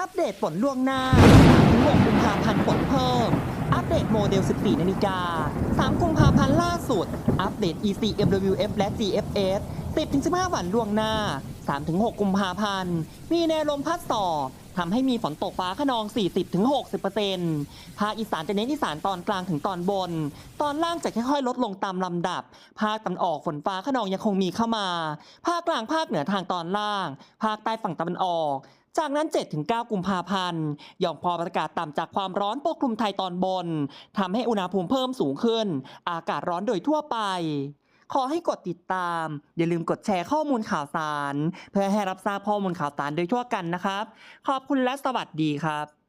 อัปเดตฝนล่วงหน้า6กุมภาพันธ์ฝนเพิ่ม อัปเดตโมเดล 14 นาฬิกา 3 กุมภาพันธ์ล่าสุด อัปเดต ECMWF และ GFS 10-15 วันล่วงหน้า 3-6 กุมภาพันธ์ มีแนวลมพัดสอบทำให้มีฝนตกฟ้าคะนอง 40-60% ภาคอีสานจะเน้นอีสานตอนกลางถึงตอนบน ตอนล่างจะค่อยๆลดลงตามลำดับ ภาคตะวันออกฝนฟ้าคะนองยังคงมีเข้ามา ภาคกลางภาคเหนือทางตอนล่าง ภาคใต้ฝั่งตะวันออก จากนั้น 7-9 กุมภาพันธ์หย่อมความกดอากาศต่ำจากความร้อนปกคลุมไทยตอนบน ทำให้อุณหภูมิเพิ่มสูงขึ้น อากาศร้อนโดยทั่วไป ขอให้กดติดตาม อย่าลืมกดแชร์ข้อมูลข่าวสาร เพื่อให้รับทราบข้อมูลข่าวสารโดยทั่วกันนะครับ ขอบคุณและสวัสดีครับ